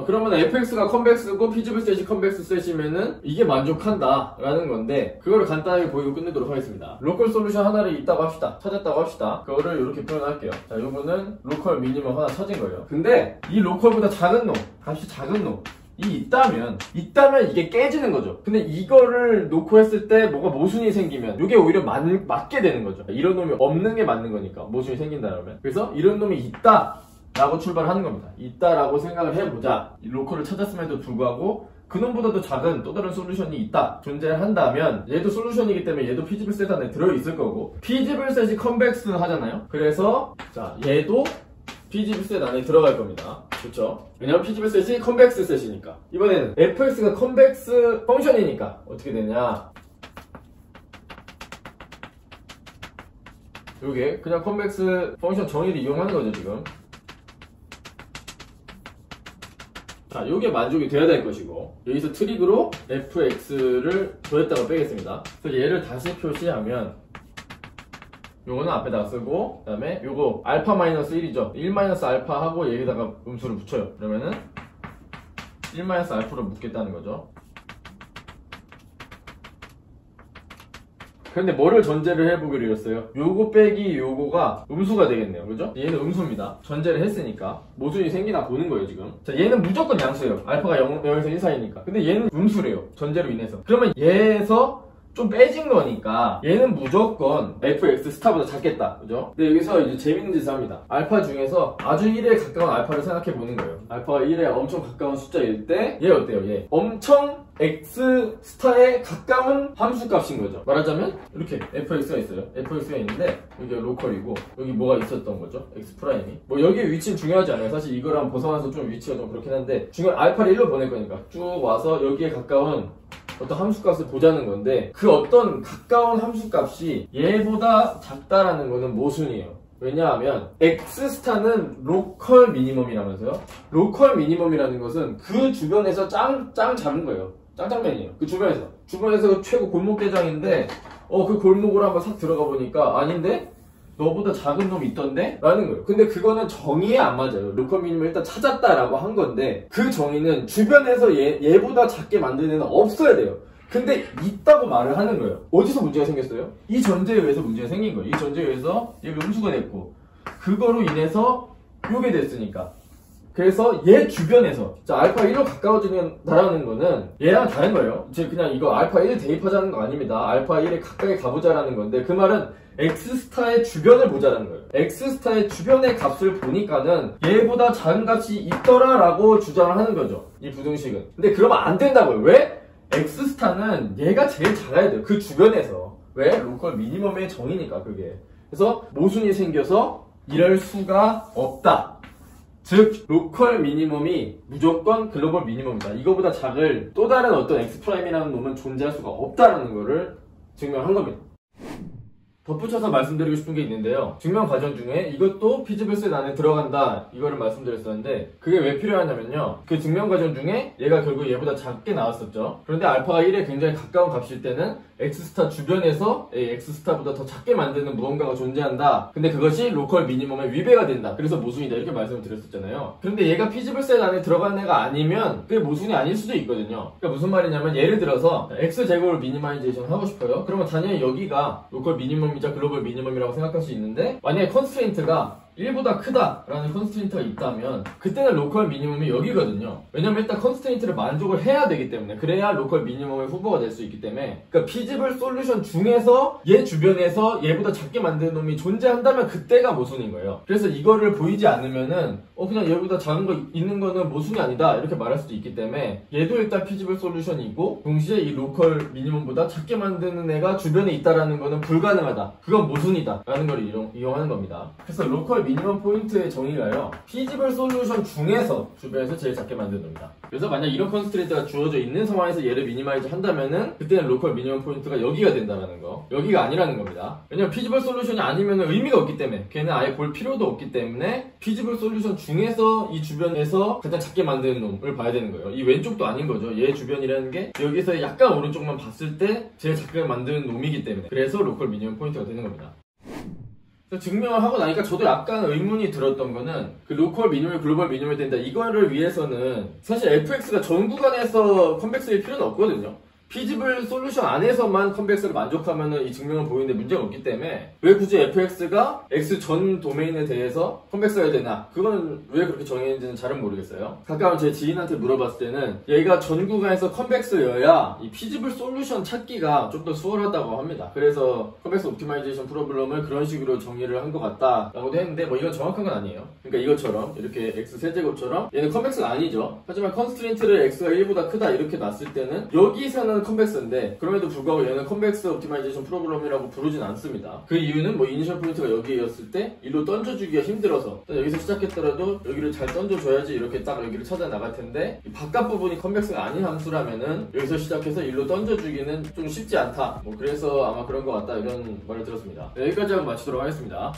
그러면 fx가 컨벡스고 피지블 셋이 컨벡스 셋이면은 이게 만족한다 라는 건데, 그거를 간단하게 보이고 끝내도록 하겠습니다. 로컬 솔루션 하나를 있다고 합시다. 찾았다고 합시다. 그거를 이렇게 표현할게요. 자, 요거는 로컬 미니멈 하나 찾은 거예요. 근데 이 로컬보다 작은 놈, 값이 작은 놈 이 있다면 이게 깨지는 거죠. 근데 이거를 놓고 했을 때 뭐가 모순이 생기면 이게 오히려 맞게 되는 거죠. 이런 놈이 없는 게 맞는 거니까, 모순이 생긴다 그러면. 그래서 이런 놈이 있다 라고 출발하는 겁니다. 있다라고 생각을 해보자. 이 로컬을 찾았음에도 불구하고 그놈보다도 작은 또 다른 솔루션이 있다, 존재한다면 얘도 솔루션이기 때문에 얘도 피지블 셋 안에 들어있을 거고, 피지블 셋이 컨벡스 하잖아요. 그래서 자, 얘도 피지블 셋 안에 들어갈 겁니다. 그쵸? 왜냐면 피지블 셋이 컨벡스 셋이니까. 이번에는 fx가 컨벡스 펑션이니까 어떻게 되냐, 요게 그냥 컨벡스 펑션 정의를 이용하는 거죠 지금. 자, 요게 만족이 돼야 될 것이고, 여기서 트릭으로 fx를 더했다가 빼겠습니다. 그래서 얘를 다시 표시하면 요거는 앞에다가 쓰고, 그 다음에 요거 알파 마이너스 1이죠 1 마이너스 알파 하고 여기다가 음수를 붙여요. 그러면은 1 마이너스 알파로 묶겠다는 거죠. 근데 뭐를 전제를 해보기로 했어요? 요거 빼기 요거가 음수가 되겠네요. 그죠? 얘는 음수입니다. 전제를 했으니까 모순이 생기나 보는 거예요 지금. 자, 얘는 무조건 양수예요. 알파가 0에서 1 사이니까. 근데 얘는 음수래요, 전제로 인해서. 그러면 얘에서 좀 빼진 거니까 얘는 무조건 fx 스타보다 작겠다, 그죠? 근데 여기서 이제 재밌는 짓을 합니다. 알파 중에서 아주 1에 가까운 알파를 생각해 보는 거예요. 알파가 1에 엄청 가까운 숫자일 때 얘 어때요? 얘 엄청 x 스타에 가까운 함수 값인 거죠. 말하자면 이렇게 fx가 있어요. fx가 있는데 여기 로컬이고 여기 뭐가 있었던 거죠? x 프라임이. 뭐 여기에 위치는 중요하지 않아요. 사실 이거랑 벗어나서 좀 위치가 좀 그렇긴 한데, 중요한 알파를 1로 보낼 거니까 쭉 와서 여기에 가까운 어떤 함수값을 보자는 건데, 그 어떤 가까운 함수값이 얘보다 작다라는 거는 모순이에요. 왜냐하면 x스타는 로컬 미니멈이라면서요. 로컬 미니멈이라는 것은 그 주변에서 짱 잡은 거예요. 짱짱맨이에요. 그 주변에서 최고 골목대장인데 그 골목으로 한번 싹 들어가 보니까 아닌데? 너보다 작은 놈이 있던데? 라는 거예요. 근데 그거는 정의에 안 맞아요. 로컬 미니멈을 일단 찾았다라고 한 건데, 그 정의는 주변에서 얘보다 작게 만드는 애는 없어야 돼요. 근데 있다고 말을 하는 거예요. 어디서 문제가 생겼어요? 이 전제에 의해서 문제가 생긴 거예요. 이 전제에 의해서 얘가 음수가 됐고, 그거로 인해서 요게 됐으니까. 그래서 얘 주변에서, 자, 알파 1로 가까워진다라는 거는 얘랑 다른 거예요. 이제 그냥 이거 알파 1 대입하자는 거 아닙니다. 알파 1에 가까이 가보자라는 건데, 그 말은 x스타의 주변을 보자라는 거예요. x스타의 주변의 값을 보니까는 얘보다 작은 값이 있더라 라고 주장을 하는 거죠, 이 부등식은. 근데 그러면 안 된다고요. 왜? x스타는 얘가 제일 작아야 돼요, 그 주변에서. 왜? 로컬 미니멈의 정의니까 그게. 그래서 모순이 생겨서 이럴 수가 없다. 즉 로컬 미니멈이 무조건 글로벌 미니멈이다. 이거보다 작을 또 다른 어떤 x 프라임이라는 놈은 존재할 수가 없다라는 거를 증명한 겁니다. 덧붙여서 말씀드리고 싶은 게 있는데요. 증명 과정 중에 이것도 피지블 셋 안에 들어간다, 이거를 말씀드렸었는데, 그게 왜 필요하냐면요, 그 증명 과정 중에 얘가 결국 얘보다 작게 나왔었죠. 그런데 알파가 1에 굉장히 가까운 값일 때는 x스타 주변에서 x스타보다 더 작게 만드는 무언가가 존재한다. 근데 그것이 로컬 미니멈에 위배가 된다. 그래서 모순이다, 이렇게 말씀을 드렸었잖아요. 그런데 얘가 피지블 셋 안에 들어간 애가 아니면 그게 모순이 아닐 수도 있거든요. 그러니까 무슨 말이냐면, 예를 들어서 x제곱을 미니마이제이션 하고 싶어요. 그러면 당연히 여기가 로컬 미니멈 이자 글로벌 미니멈이라고 생각할 수 있는데, 만약에 컨스트레인트가 1보다 크다라는 컨스트레인트가 있다면 그때는 로컬 미니멈이 여기거든요. 왜냐면 일단 컨스트레인트를 만족을 해야 되기 때문에, 그래야 로컬 미니멈의 후보가 될 수 있기 때문에. 그러니까 피지블 솔루션 중에서 얘 주변에서 얘보다 작게 만드는 놈이 존재한다면 그때가 모순인 거예요. 그래서 이거를 보이지 않으면은 그냥 얘보다 작은 거 있는 거는 모순이 아니다, 이렇게 말할 수도 있기 때문에 얘도 일단 피지블 솔루션이고, 동시에 이 로컬 미니멈보다 작게 만드는 애가 주변에 있다라는 거는 불가능하다, 그건 모순이다 라는 걸 이용하는 겁니다. 그래서 로컬 미니멈 포인트의 정의가요, 피지블 솔루션 중에서 주변에서 제일 작게 만드는 겁니다. 그래서 만약 이런 컨스트레인트가 주어져 있는 상황에서 얘를 미니마이즈 한다면은 그때는 로컬 미니멈 포인트가 여기가 된다는 거, 여기가 아니라는 겁니다. 왜냐면 피지블 솔루션이 아니면 의미가 없기 때문에, 걔는 아예 볼 필요도 없기 때문에 피지블 솔루션 중에서 이 주변에서 가장 작게 만드는 놈을 봐야 되는 거예요. 이 왼쪽도 아닌 거죠. 얘 주변이라는 게 여기서 약간 오른쪽만 봤을 때 제일 작게 만드는 놈이기 때문에. 그래서 로컬 미니멈 포인트가 되는 겁니다. 그래서 증명을 하고 나니까 저도 약간 의문이 들었던 거는 그 로컬 미니멀, 글로벌 미니멀 된다 이거를 위해서는 사실 FX가 전 구간에서 컴백스일 필요는 없거든요. 피지블 솔루션 안에서만 컴백스를 만족하면은 이 증명을 보이는데 문제가 없기 때문에 왜 굳이 FX가 X 전 도메인에 대해서 컴백스가 해야 되나? 그거는 왜 그렇게 정해진지는 잘은 모르겠어요. 가까운 제 지인한테 물어봤을 때는 얘가 전 구간에서 컴백스여야 이 피지블 솔루션 찾기가 좀 더 수월하다고 합니다. 그래서 컴백스 옵티마이제이션 프로블럼을 그런 식으로 정의를 한 것 같다라고도 했는데 뭐 이건 정확한 건 아니에요. 그러니까 이것처럼 이렇게 X 세제곱처럼 얘는 컴백스가 아니죠. 하지만 컨스트레인트를 X가 1보다 크다 이렇게 놨을 때는 여기서는 컴백스인데 그럼에도 불구하고 얘는 컴백스 옵티마이제이션 프로그램이라고 부르진 않습니다. 그 이유는 뭐 이니셜 포인트가 여기였을 때 일로 던져주기가 힘들어서 여기서 시작했더라도 여기를 잘 던져줘야지 이렇게 딱 여기를 찾아 나갈 텐데 이 바깥 부분이 컴백스가 아닌 함수라면은 여기서 시작해서 일로 던져주기는 좀 쉽지 않다. 뭐 그래서 아마 그런 것 같다 이런 말을 들었습니다. 네, 여기까지 하고 마치도록 하겠습니다.